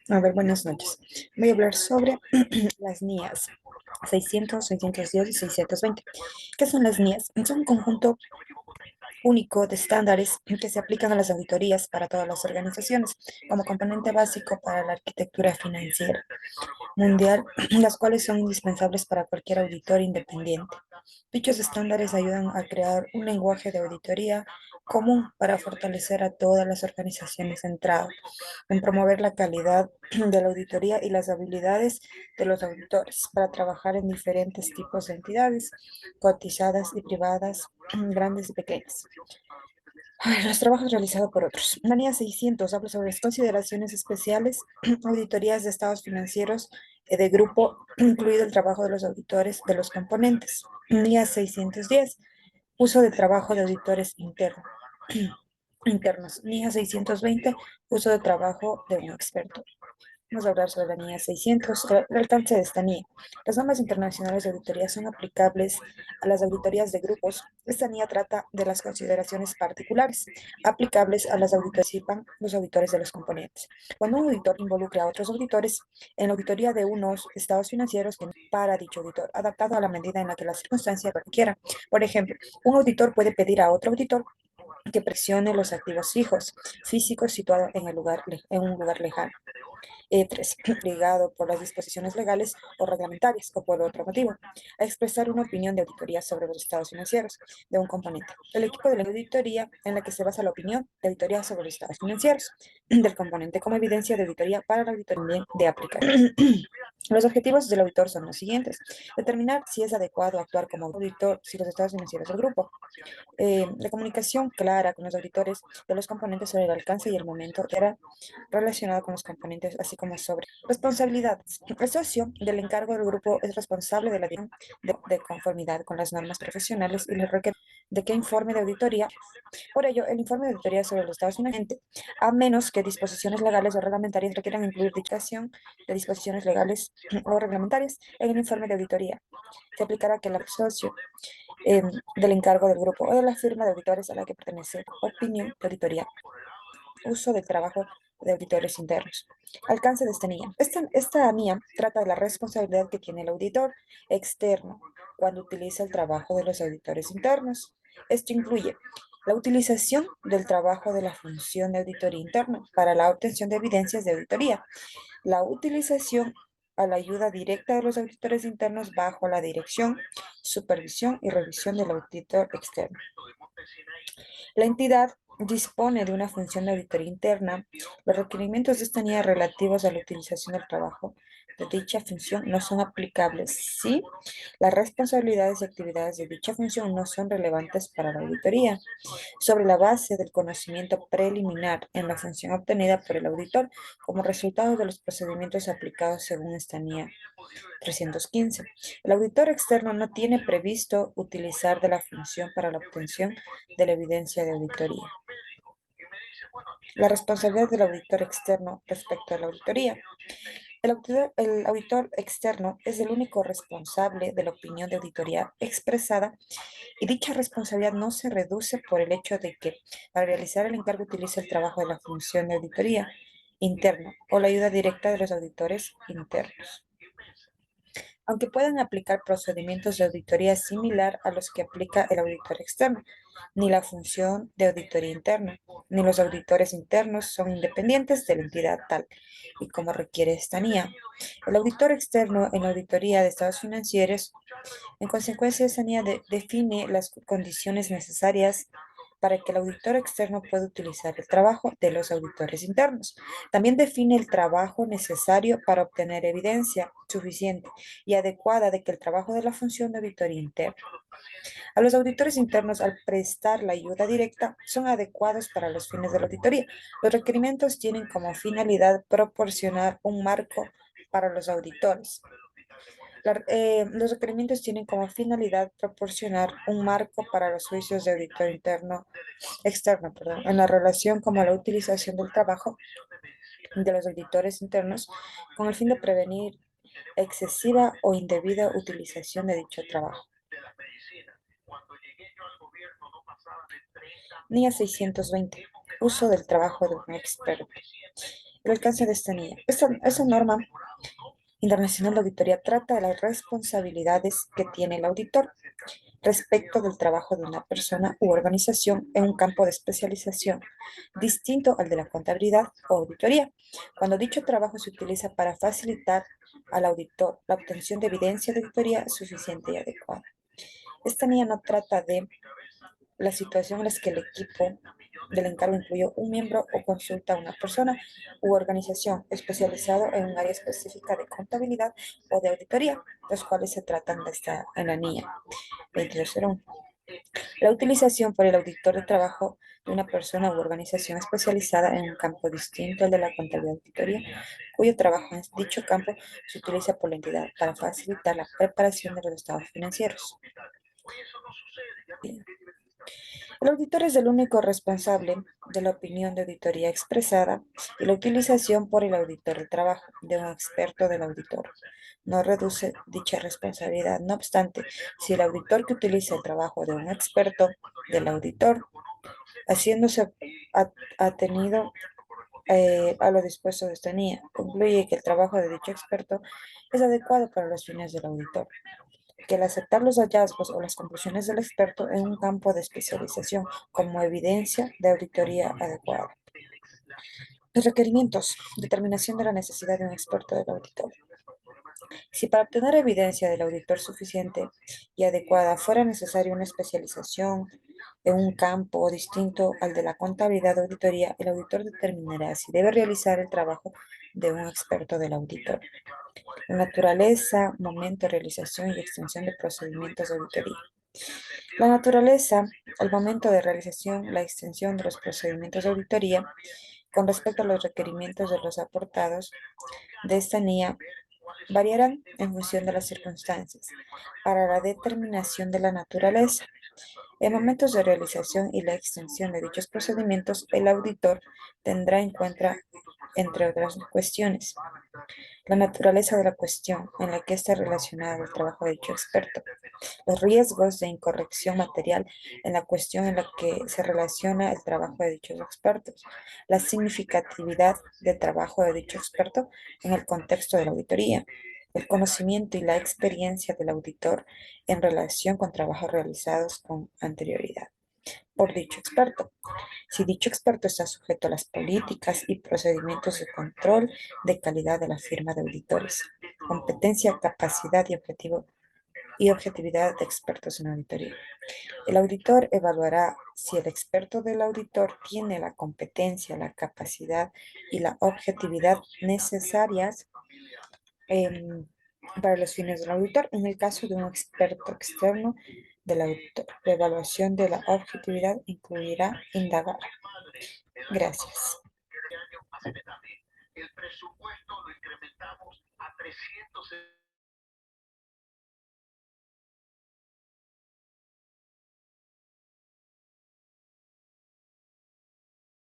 A ver, buenas noches. Voy a hablar sobre las NIAs 600, 610 y 620. ¿Qué son las NIAs? Son un conjunto único de estándares que se aplican a las auditorías para todas las organizaciones como componente básico para la arquitectura financiera mundial, las cuales son indispensables para cualquier auditor independiente. Dichos estándares ayudan a crear un lenguaje de auditoría común para fortalecer a todas las organizaciones centradas en promover la calidad de la auditoría y las habilidades de los auditores para trabajar en diferentes tipos de entidades, cotizadas y privadas, grandes y pequeñas. Los trabajos realizados por otros. La NIA 600 habla sobre las consideraciones especiales, auditorías de estados financieros de grupo, incluido el trabajo de los auditores de los componentes. NIA 610, uso de trabajo de auditores internos. NIA 620, uso de trabajo de un experto. Vamos a hablar sobre la NIA 600, el alcance de esta NIA. Las normas internacionales de auditoría son aplicables a las auditorías de grupos. Esta NIA trata de las consideraciones particulares aplicables a las auditorías que participan los auditores de los componentes. Cuando un auditor involucra a otros auditores en la auditoría de unos estados financieros para dicho auditor, adaptado a la medida en la que la circunstancia lo requiera. Por ejemplo, un auditor puede pedir a otro auditor que presione los activos físicos situados en un lugar lejano. 3. Obligado por las disposiciones legales o reglamentarias o por otro motivo, a expresar una opinión de auditoría sobre los estados financieros de un componente. El equipo de la auditoría en la que se basa la opinión de auditoría sobre los estados financieros del componente como evidencia de auditoría para la auditoría también de aplicar. Los objetivos del auditor son los siguientes: determinar si es adecuado actuar como auditor si los estados financieros del grupo, la comunicación clara con los auditores de los componentes sobre el alcance y el momento era relacionado con los componentes, así como sobre responsabilidades. El socio del encargo del grupo es responsable de la dirección de conformidad con las normas profesionales y le requiere de que informe de auditoría. Por ello, el informe de auditoría sobre los estados financieros, a menos que disposiciones legales o reglamentarias requieran incluir dictación de disposiciones legales o reglamentarias en el informe de auditoría, se aplicará que el socio del encargo del grupo o de la firma de auditores a la que pertenece opinión de auditoría, uso del trabajo de auditores internos. Alcance de esta NIA. Esta NIA trata de la responsabilidad que tiene el auditor externo cuando utiliza el trabajo de los auditores internos. Esto incluye la utilización del trabajo de la función de auditoría interna para la obtención de evidencias de auditoría, la utilización a la ayuda directa de los auditores internos bajo la dirección, supervisión y revisión del auditor externo. La entidad dispone de una función de auditoría interna. Los requerimientos de esta NIA relativos a la utilización del trabajo de dicha función no son aplicables si las responsabilidades y actividades de dicha función no son relevantes para la auditoría, sobre la base del conocimiento preliminar en la función obtenida por el auditor como resultado de los procedimientos aplicados según esta NIA 315. El auditor externo no tiene previsto utilizar de la función para la obtención de la evidencia de auditoría. La responsabilidad del auditor externo respecto a la auditoría. El auditor externo es el único responsable de la opinión de auditoría expresada y dicha responsabilidad no se reduce por el hecho de que para realizar el encargo utilice el trabajo de la función de auditoría interna o la ayuda directa de los auditores internos. Aunque puedan aplicar procedimientos de auditoría similar a los que aplica el auditor externo, ni la función de auditoría interna, ni los auditores internos son independientes de la entidad tal y como requiere esta NIA. El auditor externo en la auditoría de estados financieros, en consecuencia, esta NIA define las condiciones necesarias para que el auditor externo pueda utilizar el trabajo de los auditores internos. También define el trabajo necesario para obtener evidencia suficiente y adecuada de que el trabajo de la función de auditoría interna. A los auditores internos, al prestar la ayuda directa, son adecuados para los fines de la auditoría. Los requerimientos tienen como finalidad proporcionar un marco para los auditores. Los requerimientos tienen como finalidad proporcionar un marco para los juicios de auditor externo, en la relación como la utilización del trabajo de los auditores internos con el fin de prevenir excesiva o indebida utilización de dicho trabajo. NIA 620. Uso del trabajo de un experto. El alcance de esta NIA. Esta norma internacional de auditoría trata de las responsabilidades que tiene el auditor respecto del trabajo de una persona u organización en un campo de especialización distinto al de la contabilidad o auditoría, cuando dicho trabajo se utiliza para facilitar al auditor la obtención de evidencia de auditoría suficiente y adecuada. Esta NIA no trata de la situación en la que el equipo del encargo incluye un miembro o consulta a una persona u organización especializado en un área específica de contabilidad o de auditoría, los cuales se tratan de esta en la NIA 2201. La utilización por el auditor de trabajo de una persona u organización especializada en un campo distinto al de la contabilidad auditoría, cuyo trabajo en dicho campo se utiliza por la entidad para facilitar la preparación de los estados financieros. Bien. El auditor es el único responsable de la opinión de auditoría expresada y la utilización por el auditor de trabajo de un experto del auditor. No reduce dicha responsabilidad. No obstante, si el auditor que utiliza el trabajo de un experto del auditor, haciéndose atenido a lo dispuesto de esta NIA, concluye que el trabajo de dicho experto es adecuado para los fines del auditor, que al aceptar los hallazgos o las conclusiones del experto en un campo de especialización como evidencia de auditoría adecuada. Los requerimientos. Determinación de la necesidad de un experto del auditor. Si para obtener evidencia del auditor suficiente y adecuada fuera necesaria una especialización en un campo distinto al de la contabilidad o auditoría, el auditor determinará si debe realizar el trabajo de un experto del auditor. La naturaleza, momento, realización y extensión de procedimientos de auditoría. La naturaleza, el momento de realización, la extensión de los procedimientos de auditoría con respecto a los requerimientos de los aportados de esta NIA variarán en función de las circunstancias. Para la determinación de la naturaleza, en momentos de realización y la extensión de dichos procedimientos, el auditor tendrá en cuenta, entre otras cuestiones, la naturaleza de la cuestión en la que está relacionado el trabajo de dicho experto, los riesgos de incorrección material en la cuestión en la que se relaciona el trabajo de dichos expertos, la significatividad del trabajo de dicho experto en el contexto de la auditoría, el conocimiento y la experiencia del auditor en relación con trabajos realizados con anterioridad por dicho experto. Si dicho experto está sujeto a las políticas y procedimientos de control de calidad de la firma de auditores, competencia, capacidad y objetividad de expertos en auditoría. El auditor evaluará si el experto del auditor tiene la competencia, la capacidad y la objetividad necesarias para los fines del auditor. En el caso de un experto externo del auditor, la evaluación de la objetividad incluirá indagar. Gracias.